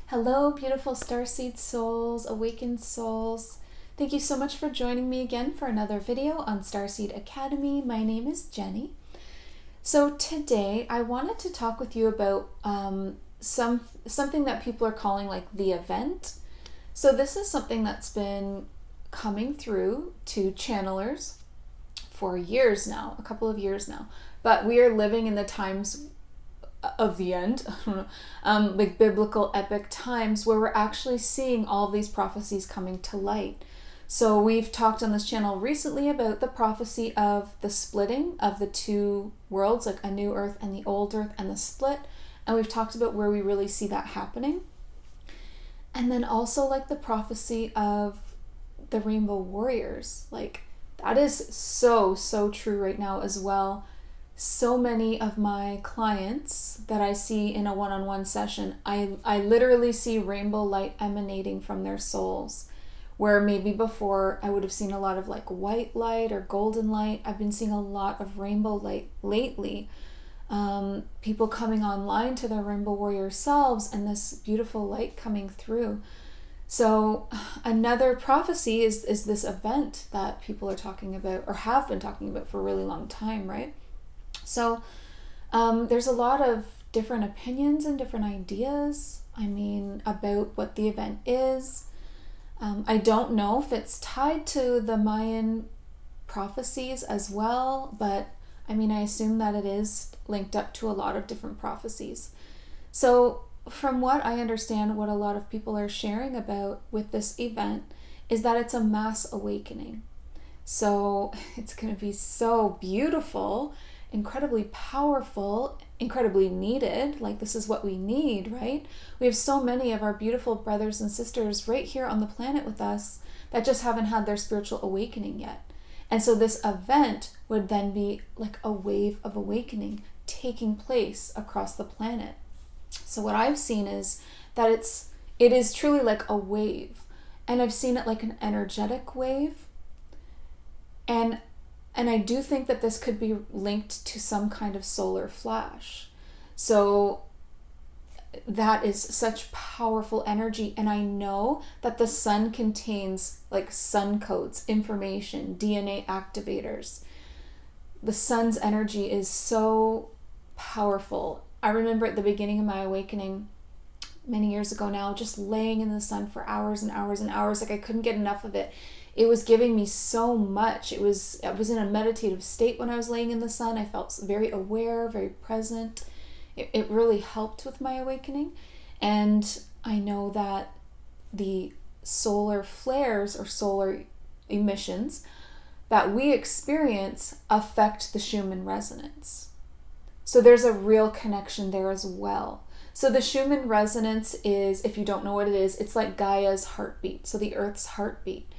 Hello, beautiful starseed souls, awakened souls. Thank you so much for joining me again for another video on Starseed Academy. My name is Jenny. So today I wanted to talk with you about something that people are calling like the event. So this is something that's been coming through to channelers for years now, a couple of years now. But we are living in the times of the end, like biblical epic times where we're actually seeing all of these prophecies coming to light. So we've talked on this channel recently about the prophecy of the splitting of the two worlds, like a new earth and the old earth, and the split. And we've talked about where we really see that happening. And then also like the prophecy of the rainbow warriors. Like that is so true right now as well. So many of my clients that I see in a one-on-one session, I literally see rainbow light emanating from their souls, where maybe before I would have seen a lot of like white light or golden light. I've been seeing a lot of rainbow light lately. People coming online to their rainbow warrior selves and this beautiful light coming through. So another prophecy is this event that people are talking about or have been talking about for a really long time, right? So there's a lot of different opinions and different ideas, about what the event is. I don't know if it's tied to the Mayan prophecies as well, but I assume that it is linked up to a lot of different prophecies. So from what I understand, what a lot of people are sharing about with this event is that it's a mass awakening. So it's going to be so beautiful, incredibly powerful, incredibly needed. Like this is what we need, right? We have so many of our beautiful brothers and sisters right here on the planet with us that just haven't had their spiritual awakening yet. And so this event would then be like a wave of awakening taking place across the planet. So what I've seen is that it is truly like a wave. And I've seen it like an energetic wave. And I do think that this could be linked to some kind of solar flash. So that is such powerful energy. And I know that the sun contains like sun codes, information, DNA activators. The sun's energy is so powerful. I remember at the beginning of my awakening, many years ago now, just laying in the sun for hours and hours and hours. Like I couldn't get enough of it. It was giving me so much. I was in a meditative state when I was laying in the sun. I felt very aware, very present. It really helped with my awakening. And I know that the solar flares or solar emissions that we experience affect the Schumann resonance. So there's a real connection there as well. So the Schumann resonance is, if you don't know what it is, it's like Gaia's heartbeat, so the Earth's heartbeat.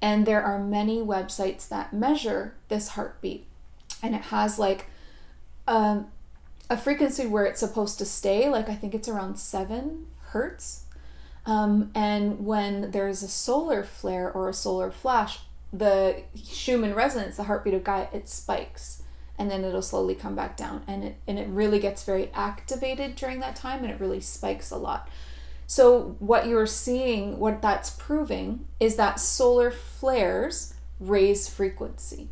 And there are many websites that measure this heartbeat. And it has like a frequency where it's supposed to stay, like I think it's around 7 hertz. And when there's a solar flare or a solar flash, the Schumann resonance, the heartbeat of Gaia, it spikes. And then it'll slowly come back down. And it really gets very activated during that time, and it really spikes a lot. So what you're seeing, what that's proving, is that solar flares raise frequency.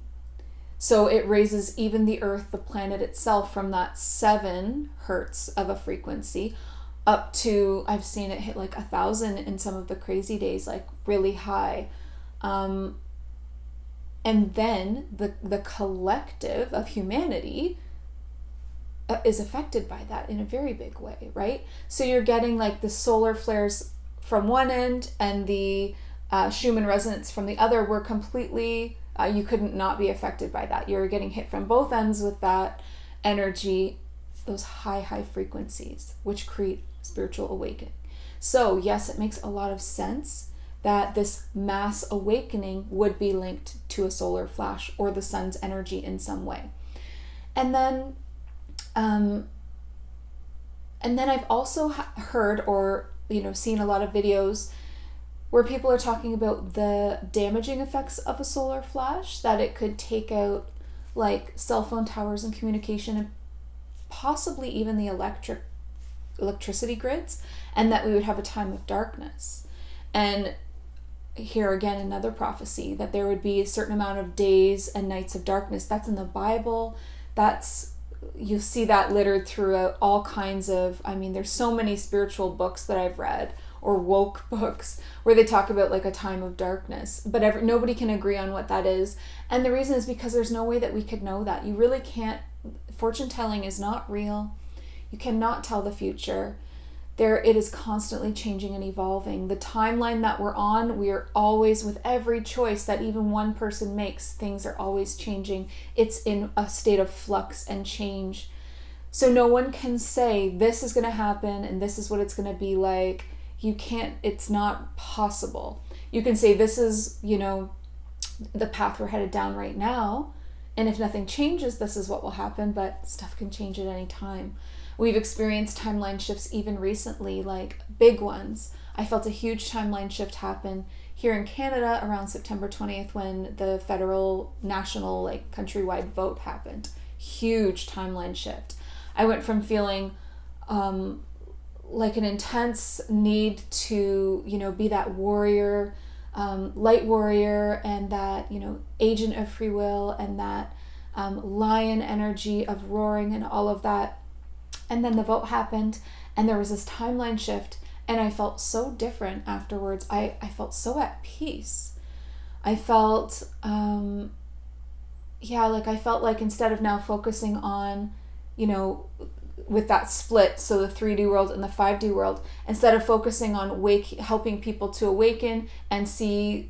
So it raises even the Earth, the planet itself, from that 7 hertz of a frequency up to, I've seen it hit like 1,000 in some of the crazy days, like really high. And then the collective of humanity is affected by that in a very big way, right? So you're getting like the solar flares from one end and the Schumann resonance from the other were completely, you couldn't not be affected by that. You're getting hit from both ends with that energy, those high frequencies, which create spiritual awakening. So yes, it makes a lot of sense that this mass awakening would be linked to a solar flash or the sun's energy in some way. And then I've also heard or seen a lot of videos where people are talking about the damaging effects of a solar flash, that it could take out like cell phone towers and communication and possibly even the electric electricity grids, and that we would have a time of darkness. And here again, another prophecy that there would be a certain amount of days and nights of darkness. That's in the Bible. You see that littered throughout all kinds of, there's so many spiritual books that I've read, or woke books, where they talk about like a time of darkness, but nobody can agree on what that is. And the reason is because there's no way that we could know that. You really can't. Fortune telling is not real. You cannot tell the future. It is constantly changing and evolving. The timeline that we're on, we are always, with every choice that even one person makes, things are always changing. It's in a state of flux and change. So no one can say this is going to happen and this is what it's going to be like. You can't, it's not possible. You can say this is, the path we're headed down right now. And if nothing changes, this is what will happen, but stuff can change at any time. We've experienced timeline shifts even recently, like big ones. I felt a huge timeline shift happen here in Canada around September 20th when the federal, national, countrywide vote happened. Huge timeline shift. I went from feeling like an intense need to, be that warrior, light warrior, and that, agent of free will, and that lion energy of roaring and all of that. And then the vote happened and there was this timeline shift, and I felt so different afterwards. I felt so at peace. I felt, I felt like instead of now focusing on, with that split, so the 3D world and the 5D world, instead of focusing on helping people to awaken and see,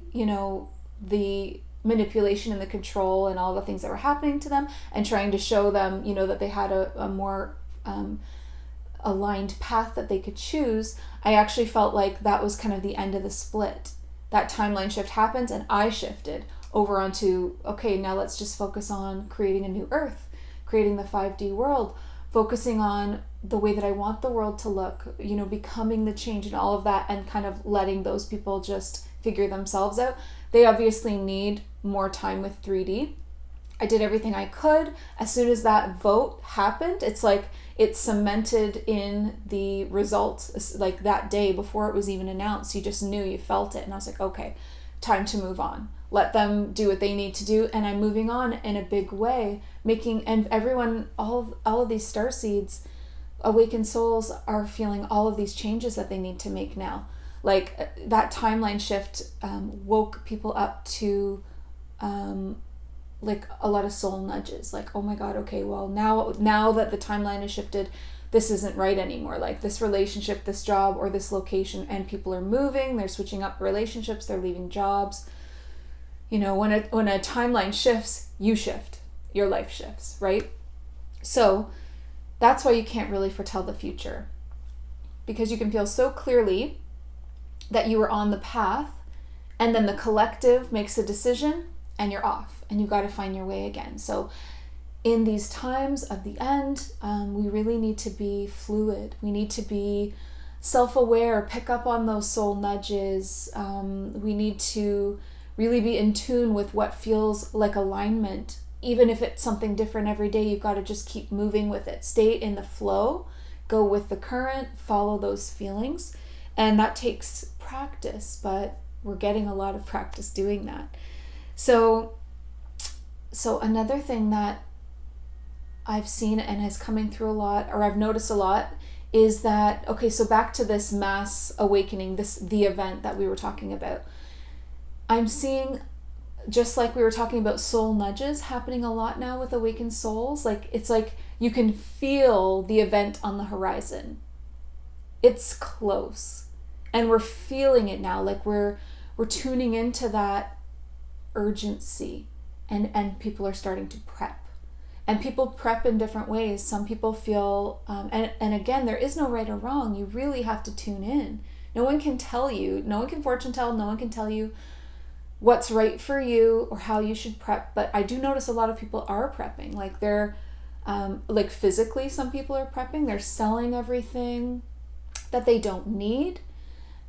the manipulation and the control and all the things that were happening to them, and trying to show them, that they had a more aligned path that they could choose, I actually felt like that was kind of the end of the split. That timeline shift happened and I shifted over onto, okay, now let's just focus on creating a new earth, creating the 5D world, focusing on the way that I want the world to look, becoming the change and all of that, and kind of letting those people just figure themselves out. They obviously need more time with 3D. I did everything I could. As soon as that vote happened, it's like it cemented in the results, like that day before it was even announced. You just knew, you felt it. And I was like, okay, time to move on. Let them do what they need to do. And I'm moving on in a big way, and everyone, all of these starseeds, awakened souls, are feeling all of these changes that they need to make now. Like that timeline shift woke people up to a lot of soul nudges, like, oh my God, okay, well now that the timeline has shifted, this isn't right anymore. Like this relationship, this job, or this location, and people are moving, they're switching up relationships, they're leaving jobs. When a timeline shifts, you shift, your life shifts, right? So that's why you can't really foretell the future, because you can feel so clearly that you were on the path, and then the collective makes a decision and you're off, and you got to find your way again. So in these times of the end, we really need to be fluid. We need to be self-aware, pick up on those soul nudges. We need to really be in tune with what feels like alignment. Even if it's something different every day, you've got to just keep moving with it. Stay in the flow, go with the current, follow those feelings. And that takes practice, but we're getting a lot of practice doing that. So another thing that I've seen and is coming through a lot, or I've noticed a lot, is that, okay, so back to this mass awakening, the event that we were talking about. I'm seeing, just like we were talking about soul nudges happening a lot now with awakened souls, it's like you can feel the event on the horizon. It's close. And we're feeling it now, like we're tuning into that urgency, and people are starting to prep. And people prep in different ways. Some people feel, and again, there is no right or wrong. You really have to tune in. No one can tell you, no one can fortune tell, no one can tell you what's right for you or how you should prep. But I do notice a lot of people are prepping. Like they're, physically, some people are prepping. They're selling everything that they don't need,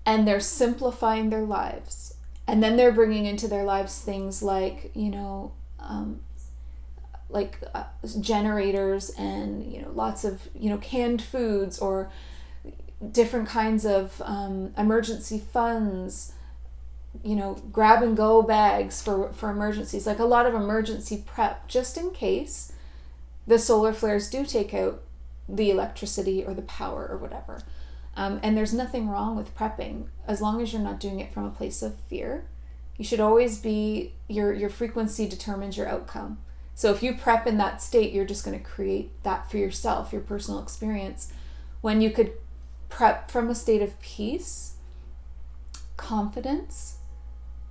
and they're simplifying their lives. And then they're bringing into their lives things like, generators and, lots of, canned foods, or different kinds of emergency funds, grab and go bags for emergencies, like a lot of emergency prep just in case the solar flares do take out the electricity or the power or whatever. And there's nothing wrong with prepping as long as you're not doing it from a place of fear. You should always be, your frequency determines your outcome. So if you prep in that state, you're just going to create that for yourself, your personal experience. When you could prep from a state of peace, confidence,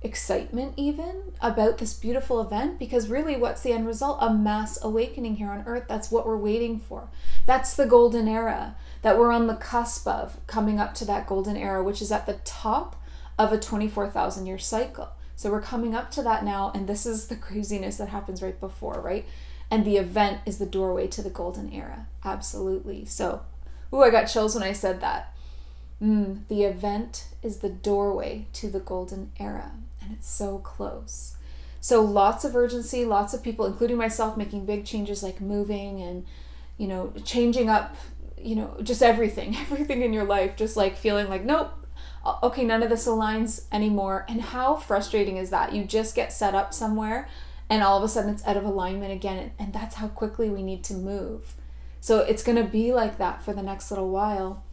excitement even about this beautiful event, because really what's the end result? A mass awakening here on Earth. That's what we're waiting for. That's the golden era that we're on the cusp of, coming up to that golden era, which is at the top of a 24,000 year cycle. So we're coming up to that now, and this is the craziness that happens right before, right? And the event is the doorway to the golden era. Absolutely. So, I got chills when I said that. The event is the doorway to the golden era, and it's so close. So lots of urgency, lots of people, including myself, making big changes like moving and, changing up, just everything in your life, just like feeling like, nope, okay, none of this aligns anymore. And how frustrating is that? You just get set up somewhere and all of a sudden it's out of alignment again. And that's how quickly we need to move. So it's going to be like that for the next little while.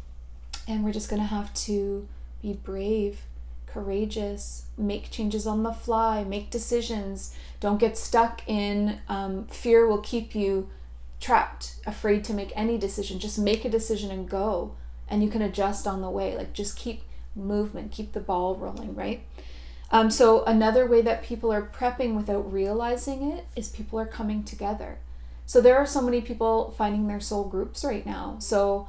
And we're just going to have to be brave, courageous, make changes on the fly, make decisions. Don't get stuck in fear will keep you trapped, afraid to make any decision. Just make a decision and go. And you can adjust on the way. Like just keep movement, keep the ball rolling, right? So another way that people are prepping without realizing it is people are coming together. So there are so many people finding their soul groups right now. So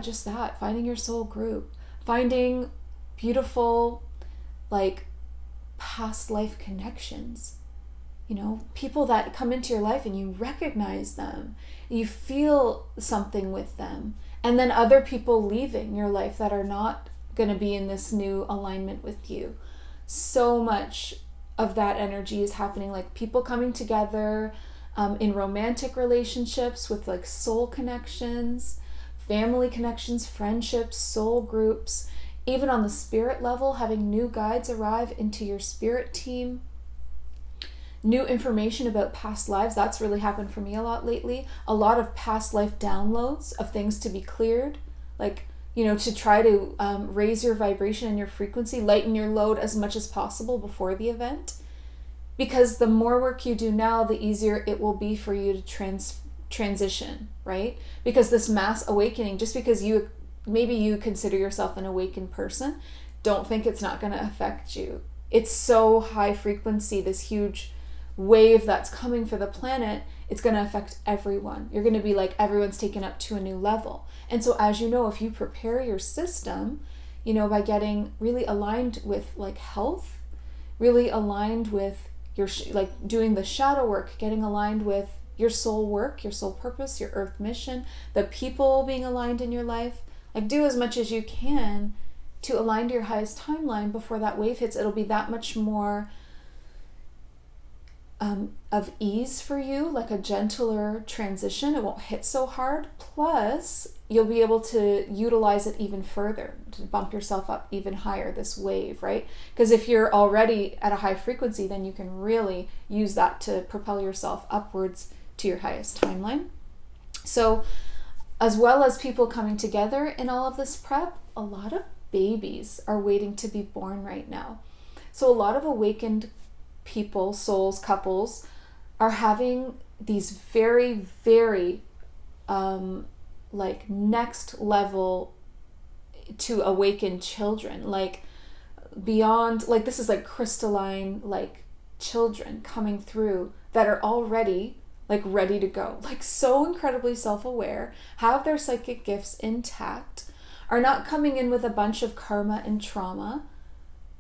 just that, finding your soul group, finding beautiful, like past life connections, people that come into your life and you recognize them, you feel something with them, and then other people leaving your life that are not going to be in this new alignment with you. So much of that energy is happening, like people coming together in romantic relationships with like soul connections, family connections, friendships, soul groups, even on the spirit level, having new guides arrive into your spirit team. New information about past lives, that's really happened for me a lot lately. A lot of past life downloads of things to be cleared, like, to try to raise your vibration and your frequency, lighten your load as much as possible before the event. Because the more work you do now, the easier it will be for you to transition, right? Because this mass awakening, just because maybe you consider yourself an awakened person, don't think it's not going to affect you. It's so high frequency, this huge wave that's coming for the planet, it's going to affect everyone. You're going to be like, everyone's taken up to a new level. And so as if you prepare your system, by getting really aligned with like health, really aligned with your, doing the shadow work, getting aligned with your soul work, your soul purpose, your earth mission, the people being aligned in your life, like do as much as you can to align to your highest timeline before that wave hits. It'll be that much more of ease for you, like a gentler transition. It won't hit so hard. Plus, you'll be able to utilize it even further to bump yourself up even higher, this wave, right? Because if you're already at a high frequency, then you can really use that to propel yourself upwards to your highest timeline. So, as well as people coming together in all of this prep, a lot of babies are waiting to be born right now. So a lot of awakened people, souls, couples are having these very, very next level to awaken children, like beyond, like this is like crystalline, like children coming through that are already like ready to go, like so incredibly self-aware, have their psychic gifts intact, are not coming in with a bunch of karma and trauma.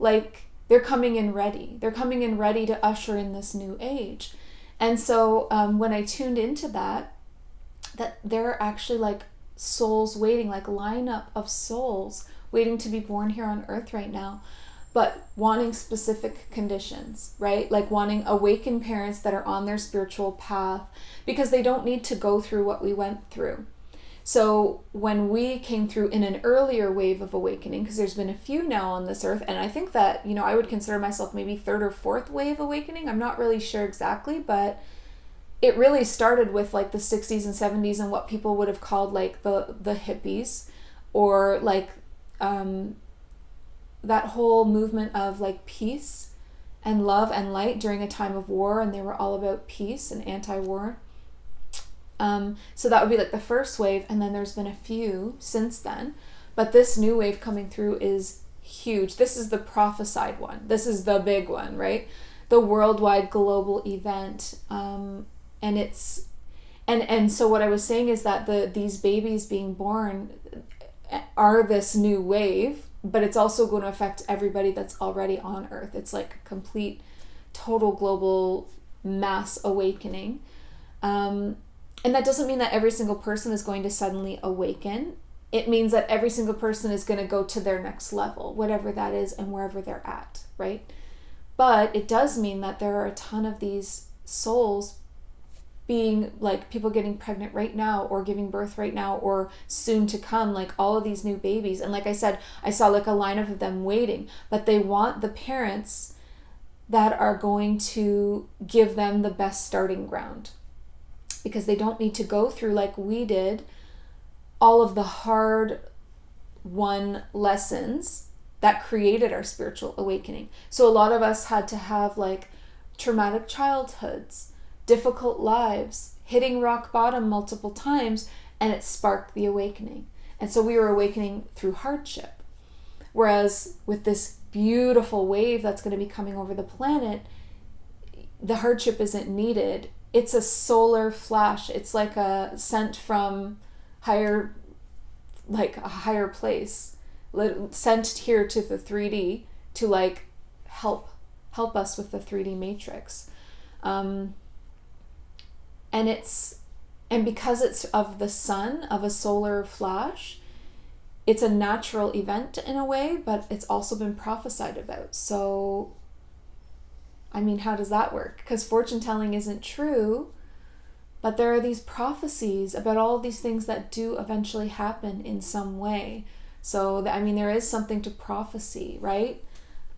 Like they're coming in ready. They're coming in ready to usher in this new age. And so when I tuned into that there are actually like souls waiting, like lineup of souls waiting to be born here on earth right now, but wanting specific conditions, right? Like wanting awakened parents that are on their spiritual path because they don't need to go through what we went through. So when we came through in an earlier wave of awakening, because there's been a few now on this earth, and I think that, you know, I would consider myself maybe third or fourth wave awakening. I'm not really sure exactly, but it really started with like the 60s and 70s and what people would have called like the hippies, or like that whole movement of like peace and love and light during a time of war, and they were all about peace and anti-war. So that would be like the first wave, and then there's been a few since then. But this new wave coming through is huge. This is the prophesied one. This is the big one, right? The worldwide global event. And it's and so what I was saying is that these babies being born are this new wave, but it's also going to affect everybody that's already on Earth. It's like a complete, total global mass awakening. And that doesn't mean that every single person is going to suddenly awaken. It means that every single person is going to go to their next level, whatever that is and wherever they're at, right? But it does mean that there are a ton of these souls being like people getting pregnant right now, or giving birth right now, or soon to come, like all of these new babies. And like I said, I saw like a line of them waiting, but they want the parents that are going to give them the best starting ground, because they don't need to go through, like we did, all of the hard won lessons that created our spiritual awakening. So a lot of us had to have like traumatic childhoods, difficult lives, hitting rock bottom multiple times, and it sparked the awakening. And so we were awakening through hardship. Whereas with this beautiful wave that's going to be coming over the planet, the hardship isn't needed. It's a solar flash. It's like a sent from higher, like a higher place, sent here to the 3D to like help us with the 3D matrix. And because it's of the sun, of a solar flash, it's a natural event in a way, but it's also been prophesied about. So, I mean, how does that work? Because fortune telling isn't true, but there are these prophecies about all of these things that do eventually happen in some way. So, I mean, there is something to prophecy, right?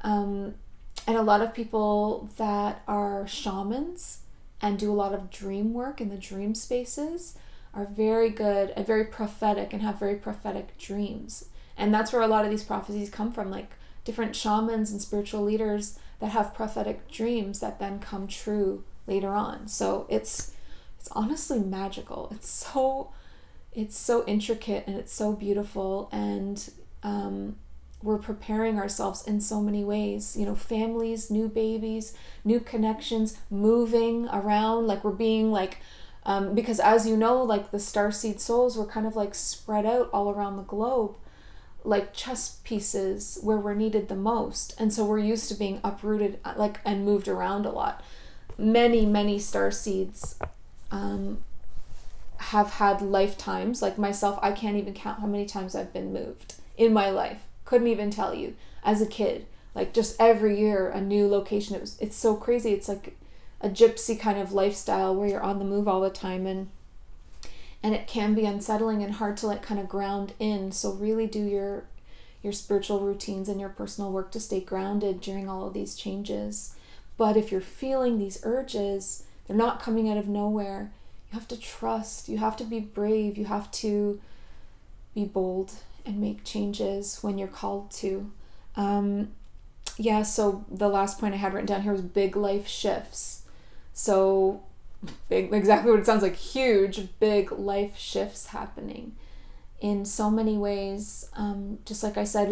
And a lot of people that are shamans and do a lot of dream work in the dream spaces are very good and very prophetic and have very prophetic dreams. And that's where a lot of these prophecies come from, like different shamans and spiritual leaders that have prophetic dreams that then come true later on. So it's honestly magical. It's so intricate and it's so beautiful, and we're preparing ourselves in so many ways, you know, families, new babies, new connections, moving around, like we're being like, because as you know, like the starseed souls were kind of like spread out all around the globe, like chess pieces where we're needed the most. And so we're used to being uprooted like and moved around a lot. Many starseeds have had lifetimes, like myself, I can't even count how many times I've been moved in my life. Couldn't even tell you. As a kid, like just every year a new location. It's so crazy. It's like a gypsy kind of lifestyle where you're on the move all the time, and it can be unsettling and hard to like kind of ground in. So really do your spiritual routines and your personal work to stay grounded during all of these changes. But if you're feeling these urges, they're not coming out of nowhere. You have to trust. You have to be brave. You have to be bold and make changes when you're called to. So the last point I had written down here was big life shifts. So big, exactly what it sounds like, huge, big life shifts happening in so many ways. Just like I said,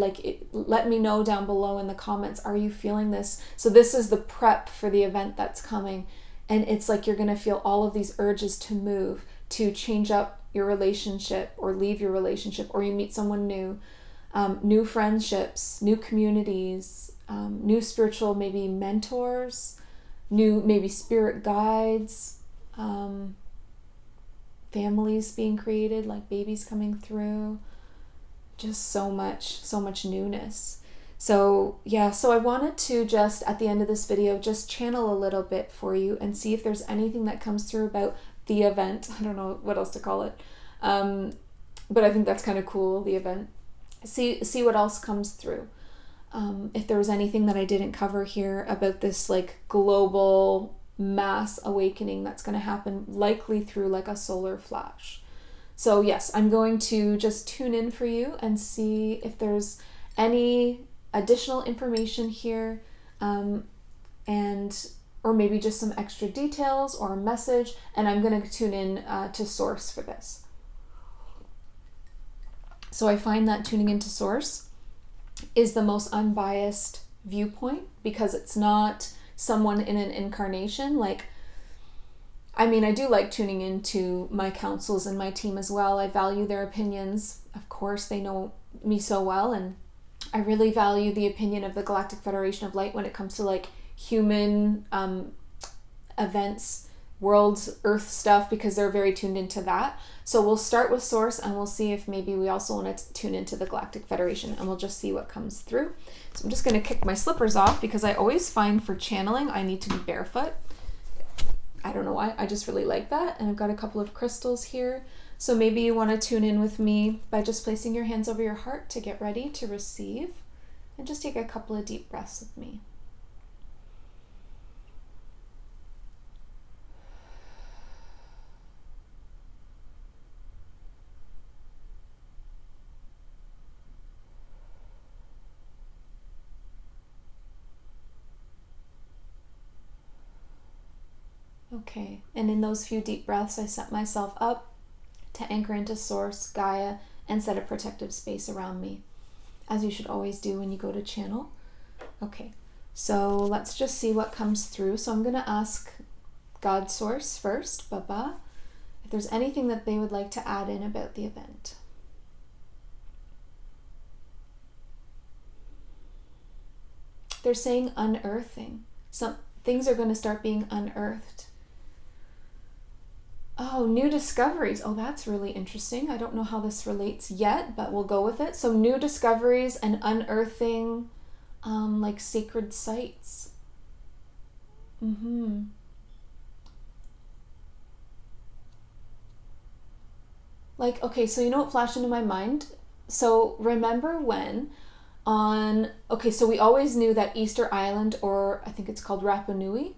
let me know down below in the comments, are you feeling this? So this is the prep for the event that's coming. And it's like you're going to feel all of these urges to move, to change up your relationship or leave your relationship, or you meet someone new, new friendships, new communities, new spiritual maybe mentors, new maybe spirit guides, families being created, like babies coming through, just so much newness. So I wanted to just at the end of this video just channel a little bit for you and see if there's anything that comes through about the event. I don't know what else to call it. But I think that's kind of cool, the event. See what else comes through. If there was anything that I didn't cover here about this like global mass awakening that's going to happen likely through like a solar flash. So yes, I'm going to just tune in for you and see if there's any additional information here, and or maybe just some extra details or a message, and I'm going to tune in to source for this. So I find that tuning into source is the most unbiased viewpoint, because it's not someone in an incarnation. Like, I mean, I do like tuning into my councils and my team as well. I value their opinions. Of course, they know me so well, and I really value the opinion of the Galactic Federation of Light when it comes to like human events, worlds, earth stuff, because they're very tuned into that. So we'll start with source, and we'll see if maybe we also want to tune into the Galactic Federation, and we'll just see what comes through. So I'm just going to kick my slippers off, because I always find for channeling I need to be barefoot. I don't know why, I just really like that. And I've got a couple of crystals here. So maybe you want to tune in with me by just placing your hands over your heart to get ready to receive, and just take a couple of deep breaths with me. Okay, and in those few deep breaths, I set myself up to anchor into Source, Gaia, and set a protective space around me, as you should always do when you go to channel. Okay, so let's just see what comes through. So I'm going to ask God Source first, Baba, if there's anything that they would like to add in about the event. They're saying unearthing. Some things are going to start being unearthed. Oh, new discoveries. Oh, that's really interesting. I don't know how this relates yet, but we'll go with it. So new discoveries and unearthing, like sacred sites. Like, okay, so you know what flashed into my mind? So remember when so we always knew that Easter Island, or I think it's called Rapa Nui,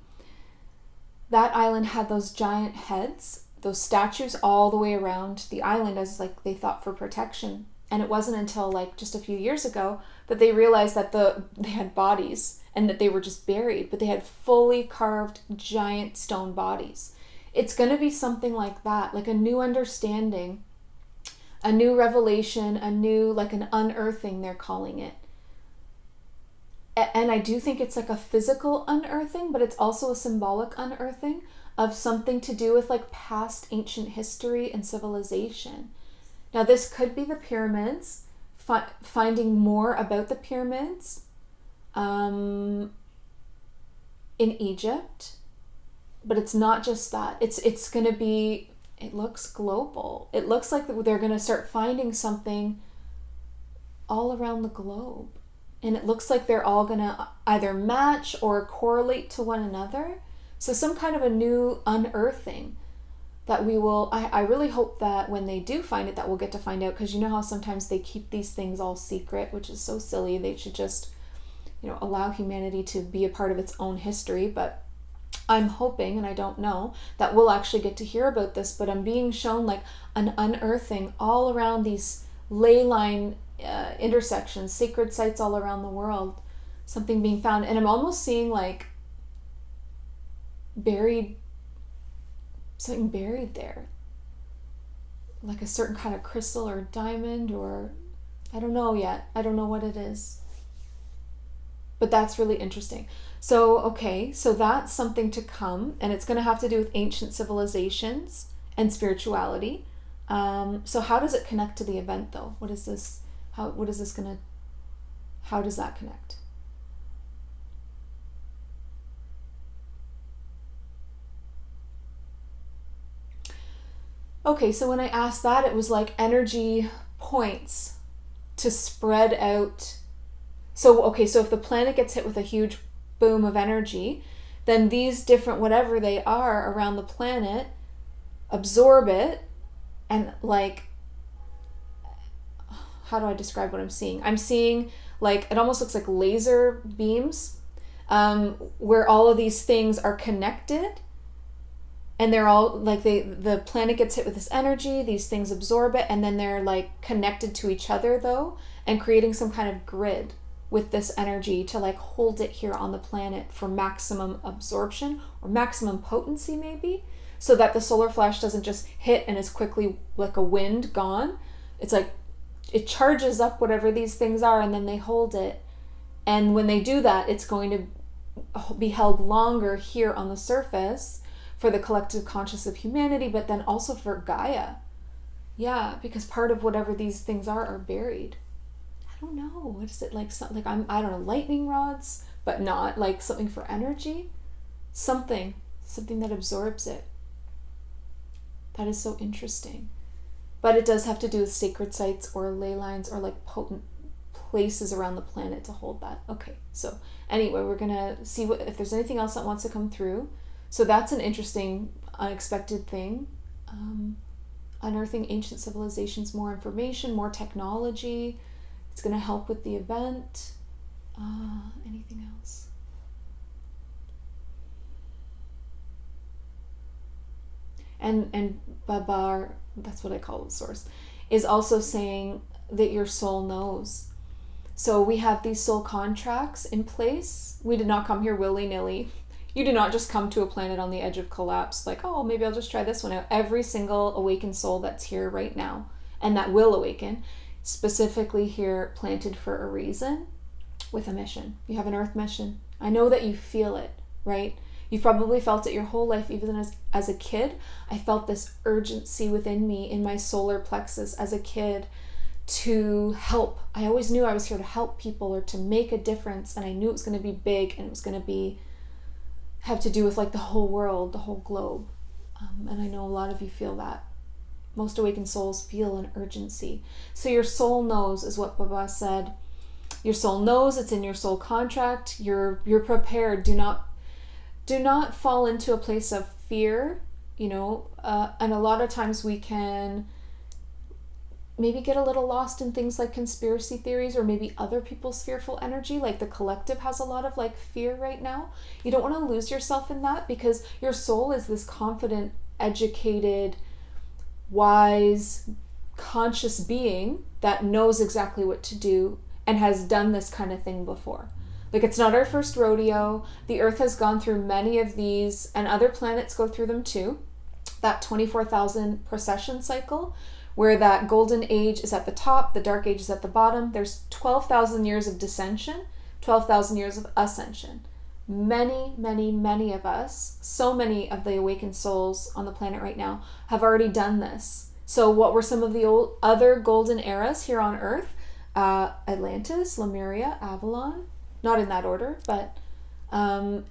that island had those giant heads, those statues all the way around the island, as like they thought for protection. And it wasn't until like just a few years ago that they realized that they had bodies and that they were just buried, but they had fully carved giant stone bodies. It's going to be something like that, like a new understanding, a new revelation, a new, like an unearthing, they're calling it. And I do think it's like a physical unearthing, but it's also a symbolic unearthing of something to do with like past ancient history and civilization. Now this could be the pyramids, finding more about the pyramids in Egypt, but it's not just that. It's going to be, it looks global. It looks like they're going to start finding something all around the globe. And it looks like they're all going to either match or correlate to one another. So some kind of a new unearthing that we will, I really hope that when they do find it, that we'll get to find out. Because you know how sometimes they keep these things all secret, which is so silly. They should just, allow humanity to be a part of its own history. But I'm hoping, and I don't know, that we'll actually get to hear about this. But I'm being shown like an unearthing all around these ley line intersections, sacred sites all around the world, something being found. And I'm almost seeing like something buried there, like a certain kind of crystal or diamond, or I don't know yet. I don't know what it is, but that's really interesting. So okay, so that's something to come, and it's going to have to do with ancient civilizations and spirituality. So how does it connect to the event though? How does that connect? Okay, so when I asked that, it was like energy points to spread out. So, okay, so if the planet gets hit with a huge boom of energy, then these different whatever they are around the planet absorb it and like how do I describe what I'm seeing? I'm seeing like, it almost looks like laser beams, where all of these things are connected, and they're all like, the planet gets hit with this energy, these things absorb it, and then they're like connected to each other though, and creating some kind of grid with this energy to like hold it here on the planet for maximum absorption or maximum potency maybe, so that the solar flash doesn't just hit and is quickly like a wind gone. It's like it charges up whatever these things are, and then they hold it. And when they do that, it's going to be held longer here on the surface for the collective conscious of humanity, but then also for Gaia. Yeah, because part of whatever these things are buried. I don't know. What is it like? Something like, I don't know, lightning rods, but not like something for energy. Something that absorbs it. That is so interesting. But it does have to do with sacred sites or ley lines or like potent places around the planet to hold that. Okay, so anyway, we're gonna see if there's anything else that wants to come through. So that's an interesting, unexpected thing. Unearthing ancient civilizations, more information, more technology. It's gonna help with the event. Anything else? And Babar, that's what I call the source, is also saying that your soul knows. So we have these soul contracts in place. We did not come here willy-nilly. You do not just come to a planet on the edge of collapse like, oh, maybe I'll just try this one out. Every single awakened soul that's here right now, and that will awaken, specifically here planted for a reason, with a mission. You have an earth mission. I know that you feel it, right? You've probably felt it your whole life, even as a kid. I felt this urgency within me in my solar plexus as a kid to help. I always knew I was here to help people or to make a difference, and I knew it was going to be big, and it was going to have to do with like the whole world, the whole globe. And I know a lot of you feel that. Most awakened souls feel an urgency. So your soul knows, is what Baba said. Your soul knows, it's in your soul contract. You're prepared. Do not fall into a place of fear, and a lot of times we can maybe get a little lost in things like conspiracy theories or maybe other people's fearful energy. Like the collective has a lot of like fear right now. You don't want to lose yourself in that, because your soul is this confident, educated, wise, conscious being that knows exactly what to do and has done this kind of thing before. Like, it's not our first rodeo. The Earth has gone through many of these, and other planets go through them too. That 24,000 precession cycle, where that golden age is at the top, the dark age is at the bottom. There's 12,000 years of descension, 12,000 years of ascension. Many, many, many of us, so many of the awakened souls on the planet right now, have already done this. So what were some of the other golden eras here on Earth? Atlantis, Lemuria, Avalon. Not in that order, but and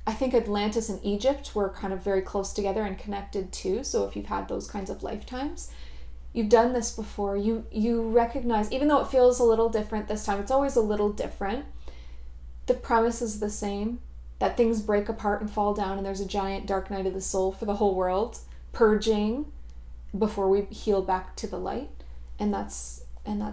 I think Atlantis and Egypt were kind of very close together and connected too. So if you've had those kinds of lifetimes, you've done this before. You recognize, even though it feels a little different this time, it's always a little different. The premise is the same, that things break apart and fall down, and there's a giant dark night of the soul for the whole world, purging before we heal back to the light. And that's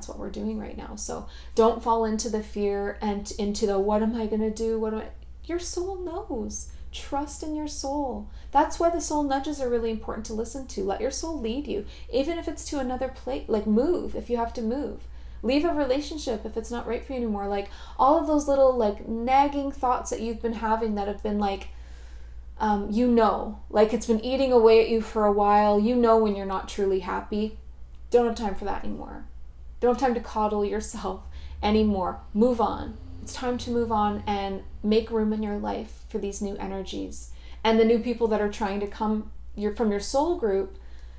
what we're doing right now. So don't fall into the fear and into the, what am I going to do? Your soul knows. Trust in your soul. That's why the soul nudges are really important to listen to. Let your soul lead you. Even if it's to another place, like move if you have to move. Leave a relationship if it's not right for you anymore. Like all of those little like nagging thoughts that you've been having that have been like, like it's been eating away at you for a while. When you're not truly happy. Don't have time for that anymore. Don't have time to coddle yourself anymore. Move on. It's time to move on and make room in your life for these new energies and the new people that are trying to come from your soul group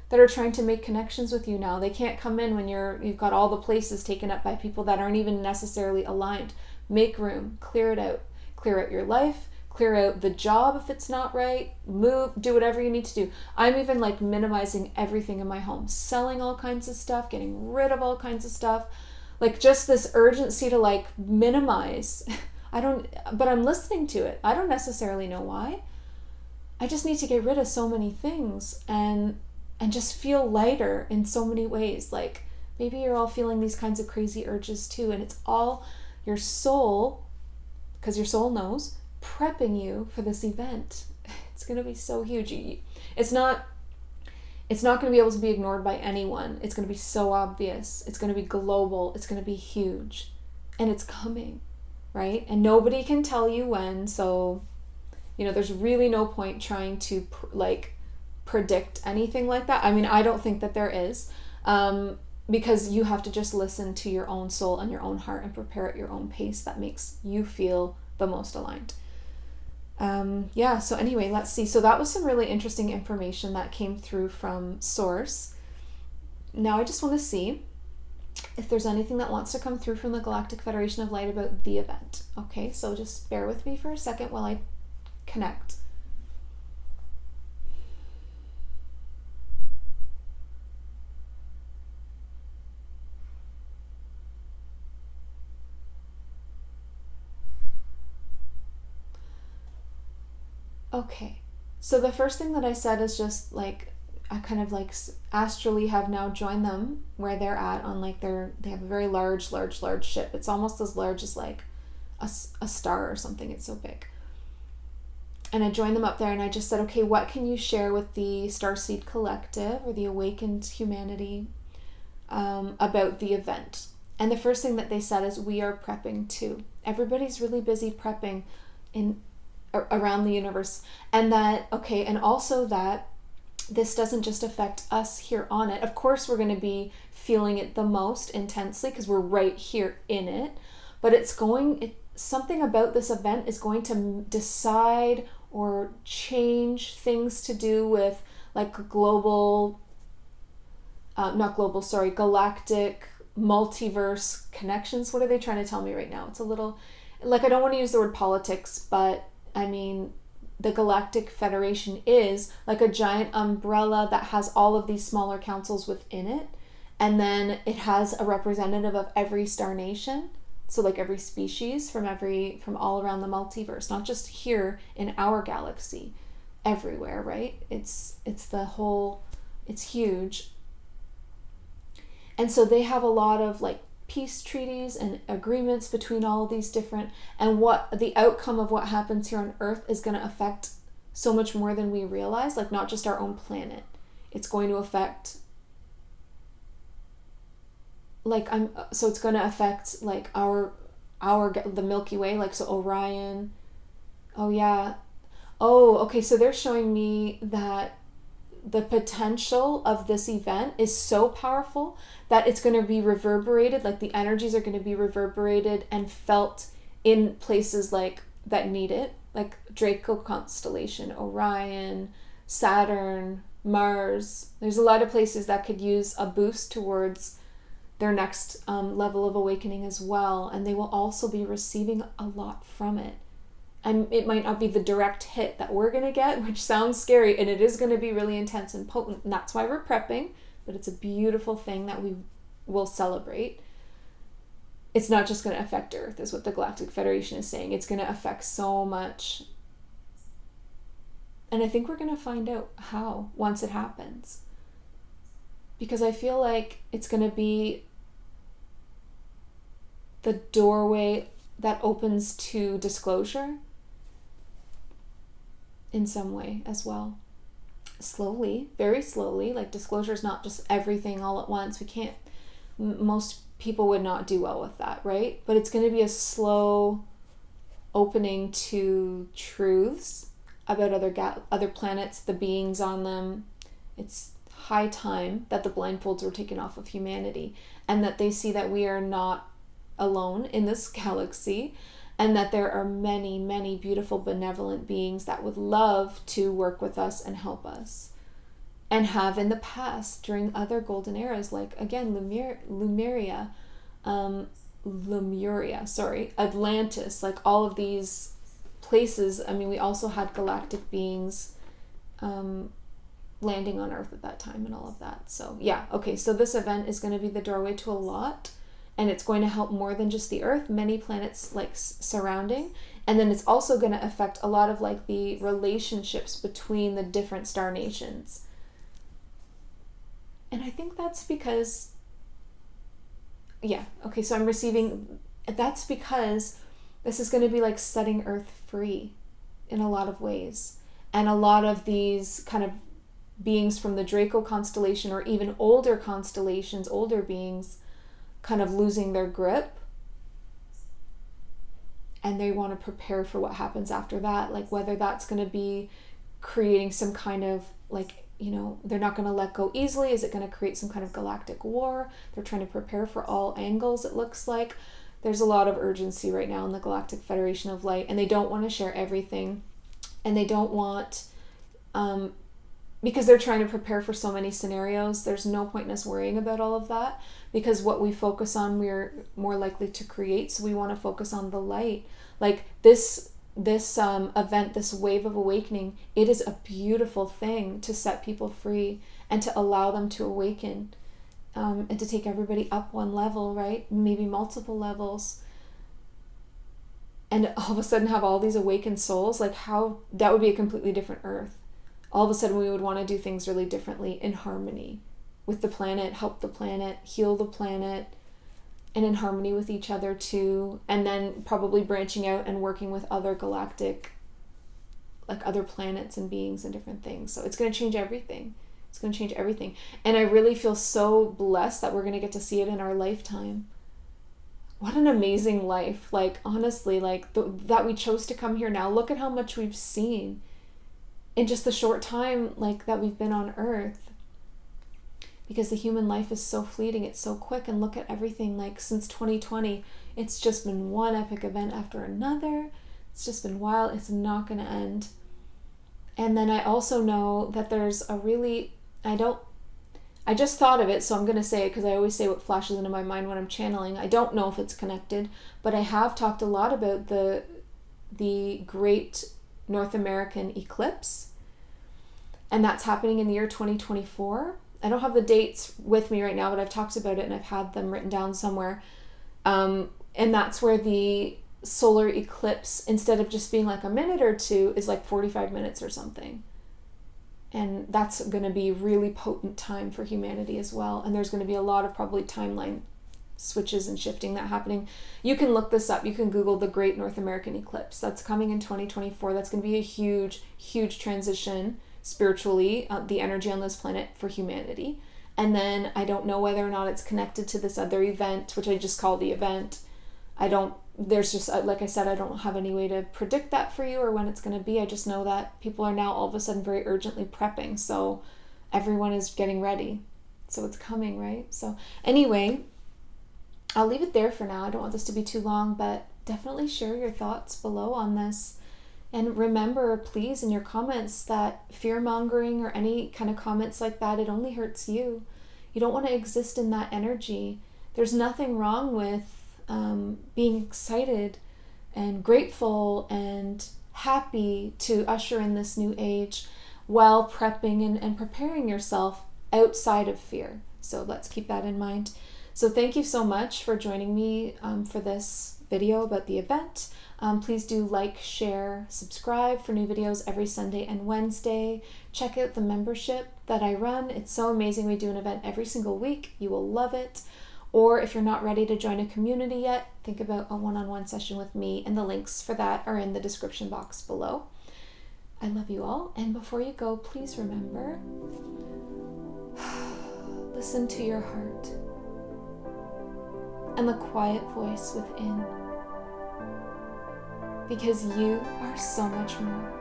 that are trying to make connections with you now. They can't come in when you've got all the places taken up by people that aren't even necessarily aligned. Make room. Clear it out. Clear out your life. Clear out the job if it's not right. Move. Do whatever you need to do. I'm even like minimizing everything in my home. Selling all kinds of stuff. Getting rid of all kinds of stuff. Like just this urgency to like minimize. But I'm listening to it. I don't necessarily know why. I just need to get rid of so many things. And and just feel lighter in so many ways. Like maybe you're all feeling these kinds of crazy urges too, and it's all your soul, because your soul knows, prepping you for this event. It's going to be so huge. It's not going to be able to be ignored by anyone. It's going to be so obvious. It's going to be global. It's going to be huge. And it's coming, right? And nobody can tell you when. So, there's really no point trying to predict anything like that. I mean, I don't think that there is, because you have to just listen to your own soul and your own heart and prepare at your own pace that makes you feel the most aligned. So anyway, let's see. So that was some really interesting information that came through from Source. Now I just want to see if there's anything that wants to come through from the Galactic Federation of Light about the event. Okay, so just bear with me for a second while I connect. Okay, so the first thing that I said is just like, I kind of like astrally have now joined them where they're at on like they have a very large ship. It's almost as large as like a star or something. It's so big. And I joined them up there and I just said, okay, what can you share with the Starseed Collective or the awakened humanity about the event? And the first thing that they said is, we are prepping too. Everybody's really busy prepping around the universe, and that, okay, and also that this doesn't just affect us here on it. Of course, we're going to be feeling it the most intensely because we're right here in it, but something about this event is going to decide or change things to do with like galactic multiverse connections. What are they trying to tell me right now? It's a little like, I don't want to use the word politics, but I mean, the Galactic Federation is like a giant umbrella that has all of these smaller councils within it. And then it has a representative of every star nation. So like every species from all around the multiverse, not just here in our galaxy, everywhere, right? It's huge. And so they have a lot of like peace treaties and agreements between all of these different, and what the outcome of what happens here on Earth is going to affect so much more than we realize, like not just our own planet. It's going to affect it's going to affect like the Milky Way, like so Orion. Oh yeah. Oh, okay, so they're showing me that the potential of this event is so powerful that it's going to be reverberated, like the energies are going to be reverberated and felt in places like that need it, like Draco constellation, Orion, Saturn, Mars. There's a lot of places that could use a boost towards their next level of awakening as well, and they will also be receiving a lot from it. And it might not be the direct hit that we're going to get, which sounds scary, and it is going to be really intense and potent, and that's why we're prepping, but it's a beautiful thing that we will celebrate. It's not just going to affect Earth, is what the Galactic Federation is saying. It's going to affect so much. And I think we're going to find out how once it happens. Because I feel like it's going to be the doorway that opens to disclosure in some way as well. Slowly, very slowly, like disclosure is not just everything all at once. Most people would not do well with that, right? But it's going to be a slow opening to truths about other planets, the beings on them. It's high time that the blindfolds were taken off of humanity, and that they see that we are not alone in this galaxy, and that there are many, many beautiful, benevolent beings that would love to work with us and help us, and have in the past during other golden eras, like again Lemuria, Atlantis, like all of these places. I mean, we also had galactic beings landing on Earth at that time and all of that. So yeah, okay, so this event is going to be the doorway to a lot. And it's going to help more than just the Earth, many planets like surrounding. And then it's also going to affect a lot of like the relationships between the different star nations. And I think that's because, so I'm receiving, that's because this is going to be like setting Earth free in a lot of ways. And a lot of these kind of beings from the Draco constellation, or even older constellations, older beings, kind of losing their grip. And they want to prepare for what happens after that. Like whether that's going to be creating some kind of like, you know, they're not going to let go easily. Is it going to create some kind of galactic war? They're trying to prepare for all angles, it looks like. There's a lot of urgency right now in the Galactic Federation of Light, and they don't want to share everything. And they don't want, because they're trying to prepare for so many scenarios, there's no point in us worrying about all of that, because what we focus on, we're more likely to create. So we want to focus on the light. Like this event, this wave of awakening, it is a beautiful thing to set people free and to allow them to awaken, and to take everybody up one level, right? Maybe multiple levels. And all of a sudden have all these awakened souls. Like how, that would be a completely different Earth. All of a sudden we would want to do things really differently, in harmony with the planet, help the planet, heal the planet, and in harmony with each other too. And then probably branching out and working with other galactic, like other planets and beings and different things. So it's going to change everything. It's going to change everything. And I really feel so blessed that we're going to get to see it in our lifetime. What an amazing life. Like, honestly, like that we chose to come here now. Look at how much we've seen in just the short time like that we've been on Earth. Because the human life is so fleeting, it's so quick. And look at everything, like since 2020, it's just been one epic event after another. It's just been wild. It's not going to end. And then I also know that there's a really, I just thought of it, so I'm going to say it because I always say what flashes into my mind when I'm channeling. I don't know if it's connected, but I have talked a lot about the Great North American Eclipse, and that's happening in the year 2024. I don't have the dates with me right now, but I've talked about it and I've had them written down somewhere. And that's where the solar eclipse, instead of just being like a minute or two, is like 45 minutes or something. And that's going to be really potent time for humanity as well. And there's going to be a lot of probably timeline switches and shifting that happening. You can look this up. You can Google the Great North American Eclipse. That's coming in 2024. That's going to be a huge, huge transition spiritually, the energy on this planet for humanity. And then I don't know whether or not it's connected to this other event, which I just call the event. There's just, like I said, I don't have any way to predict that for you or when it's going to be. I just know that people are now all of a sudden very urgently prepping. So everyone is getting ready. So it's coming, right? So anyway, I'll leave it there for now. I don't want this to be too long, but definitely share your thoughts below on this. And remember, please, in your comments, that fear-mongering or any kind of comments like that, it only hurts you. You don't want to exist in that energy. There's nothing wrong with being excited and grateful and happy to usher in this new age while prepping and preparing yourself outside of fear. So let's keep that in mind. So thank you so much for joining me for this video about the event. Please do like, share, subscribe for new videos every Sunday and Wednesday. Check out the membership that I run. It's so amazing. We do an event every single week. You will love it. Or if you're not ready to join a community yet, think about a one-on-one session with me, and the links for that are in the description box below. I love you all, and before you go, please remember, listen to your heart and the quiet voice within, because you are so much more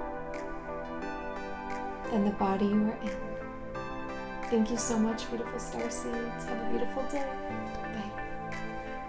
than the body you are in. Thank you so much, beautiful star seeds. Have a beautiful day. Bye.